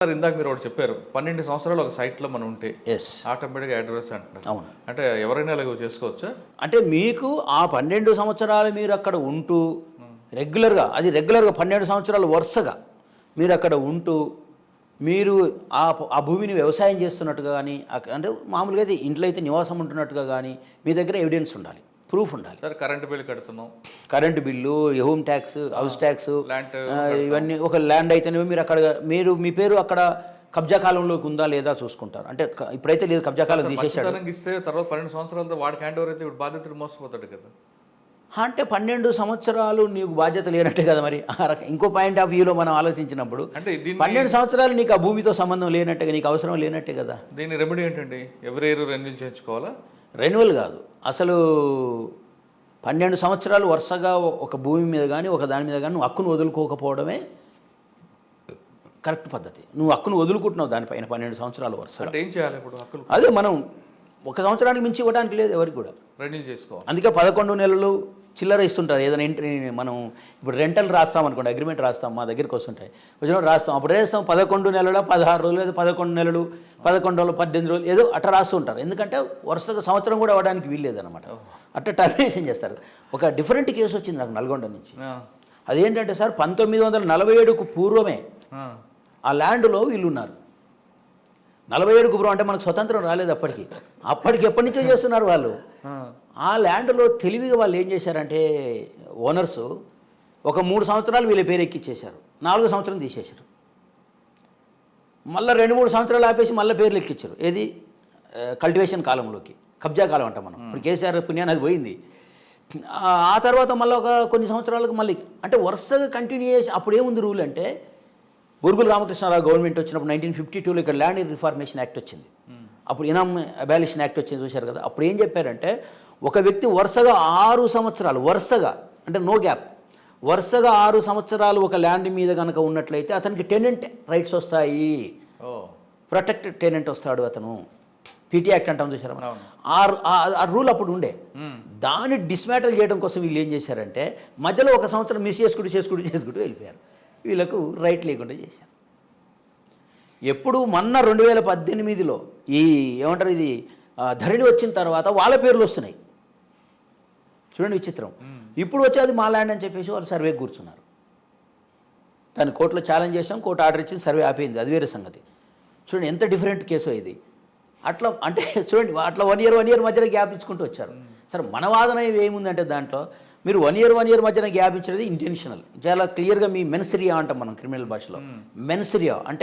Sir ఇందాక మీరు ఒకటి చెప్పారు 12 సంవత్సరాలు ఒక సైట్లో మనం ఉంటే ఎస్ ఆటోమేటిక్గా అడ్రస్ అంటున్నారు. అవును. అంటే ఎవరైనా అలాగ చేసుకోవచ్చా? అంటే మీకు ఆ 12 సంవత్సరాలు మీరు అక్కడ ఉంటూ రెగ్యులర్గా 12 సంవత్సరాలు వరుసగా మీరు అక్కడ ఉంటూ మీరు ఆ భూమిని వ్యవసాయం చేస్తున్నట్టుగా కానీ అంటే మామూలుగా అయితే ఇంట్లో అయితే నివాసం ఉంటున్నట్టుగా కానీ మీ దగ్గర ఎవిడెన్స్ ఉండాలి, ప్రూఫ్ ఉండాలి. సార్ కరెంట్ బిల్ కడుతున్నాం, current bill, home tax, house tax, land ఇవన్నీ ఒక ల్యాండ్ అయితేనే మీరు అక్కడ మీ పేరు అక్కడ కబ్జా కాలంలోకి ఉందా లేదా చూసుకుంటారు. అంటే ఇప్పుడైతే లేదు, కబ్జా కాలం తీసేసాడు. ఇస్తే తర్వాత 12 సంవత్సరాలతో వాడికి హ్యాండ్ ఓవర్ అయితే ఇప్పుడు బాధ్యతలు మోసపోతాడు కదా. అంటే 12 సంవత్సరాలు నీకు బాధ్యత లేనట్టే కదా మరి. ఇంకో పాయింట్ ఆఫ్ వ్యూలో మనం ఆలోచించినప్పుడు అంటే 12 సంవత్సరాలు నీకు ఆ భూమితో సంబంధం లేనట్టుగా, నీకు అవసరం లేనట్టే కదా. దీని రెమెడీ ఏంటండి? ఎవరి ఇయర్ రెన్యూల్ చేయించుకోవాలా? రెన్యువల్ కాదు అసలు. 12 సంవత్సరాలు వరుసగా ఒక భూమి మీద కానీ ఒక దాని మీద కానీ నువ్వు హక్కును వదులుకోకపోవడమే కరెక్ట్ పద్ధతి. నువ్వు హక్కును వదులుకుంటున్నావు దానిపైన 12 సంవత్సరాలు వరుసగా. అంటే ఏం చేయాలి ఇప్పుడు? హక్కులు అదే మనం ఒక సంవత్సరానికి మించి ఇవ్వడానికి లేదు ఎవరికి కూడా. రెన్యూల్ చేసుకోవాలి. అందుకే 11 నెలలు చిల్లర ఇస్తుంటారు. ఏదైనా మనం ఇప్పుడు రెంటల్ రాస్తాం అనుకోండి, అగ్రిమెంట్ రాస్తాం, మా దగ్గరికి వస్తుంటాయి, వచ్చినప్పుడు రాస్తాం. అప్పుడు వేస్తాం 11 నెలల 16 రోజులు, లేదా 11 నెలలు 11 రోజులు 18 రోజులు ఏదో అట్లా రాస్తుంటారు. ఎందుకంటే వరుసగా సంవత్సరం కూడా అవ్వడానికి వీల్లేదన్నమాట. అట్లా టర్మినేషన్ చేస్తారు. ఒక డిఫరెంట్ కేసు వచ్చింది నాకు నల్గొండ నుంచి. అదేంటంటే సార్ 1947కు పూర్వమే ఆ ల్యాండ్లో వీళ్ళు ఉన్నారు. 47కు పూర్వం అంటే మనకు స్వతంత్రం రాలేదు అప్పటికి. ఎప్పటి నుంచో చేస్తున్నారు వాళ్ళు. ఆ ల్యాండ్లో తెలివిగా వాళ్ళు ఏం చేశారంటే ఓనర్సు ఒక 3 సంవత్సరాలు వీళ్ళ పేరు ఎక్కిచ్చేశారు, 4వ సంవత్సరం తీసేశారు. మళ్ళీ 2-3 సంవత్సరాలు ఆపేసి మళ్ళీ పేర్లు ఎక్కించారు. ఏది కల్టివేషన్ కాలంలోకి, కబ్జా కాలం అంట మనం. ఇప్పుడు కేసీఆర్ పుణ్యాన్ని అది పోయింది. ఆ తర్వాత మళ్ళీ ఒక కొన్ని సంవత్సరాలకు మళ్ళీ అంటే వరుసగా కంటిన్యూ చేసి. అప్పుడు ఏముంది రూల్ అంటే బూరుగుల రామకృష్ణారావు గవర్నమెంట్ వచ్చినప్పుడు 1952లో ఇక్కడ ల్యాండ్ రిఫార్మేషన్ యాక్ట్ వచ్చింది. అప్పుడు ఇనామ్ అబాలిషన్ యాక్ట్ వచ్చింది, చూశారు కదా. అప్పుడు ఏం చెప్పారంటే ఒక వ్యక్తి వరుసగా 6 సంవత్సరాలు వరుసగా అంటే నో గ్యాప్ వరుసగా 6 సంవత్సరాలు ఒక ల్యాండ్ మీద కనుక ఉన్నట్లయితే అతనికి టెనెంట్ రైట్స్ వస్తాయి, ప్రొటెక్టెడ్ టెనెంట్ వస్తాడు అతను. పీటీ యాక్ట్ అంటాం, చూసారా. ఆ రూల్ అప్పుడు ఉండే. దాన్ని డిస్మాటల్ చేయడం కోసం వీళ్ళు ఏం చేశారంటే మధ్యలో ఒక సంవత్సరం మిస్ చేసుకుంటూ వెళ్ళిపోయారు. వీళ్ళకు రైట్ లేకుండా చేశారు. ఎప్పుడు మొన్న 2018లో ఈ ఏమంటారు ఇది ధరణి వచ్చిన తర్వాత వాళ్ళ పేర్లు వస్తున్నాయి. చూడండి విచిత్రం. ఇప్పుడు వచ్చేది మా ల్యాండ్ అని చెప్పేసి వాళ్ళు సర్వే కూర్చున్నారు. దాన్ని కోర్టులో ఛాలెంజ్ చేసాం, కోర్టు ఆర్డర్ ఇచ్చింది, సర్వే ఆపేయింది, అది వేరే సంగతి. చూడండి ఎంత డిఫరెంట్ కేసు ఇది. అట్లా అంటే చూడండి అట్లా 1 ఇయర్ మధ్యలో గ్యాప్ ఇచ్చుకుంటూ వచ్చారు. సరే మన వాదన ఏముందంటే దాంట్లో మీరు 1 ఇయర్ మధ్యన గ్యాప్ ఇచ్చేది ఇంటెన్షనల్. చాలా క్లియర్గా మీ మెన్సరియా అంటాం మనం క్రిమినల్ భాషలో. మెన్సరియా అంటే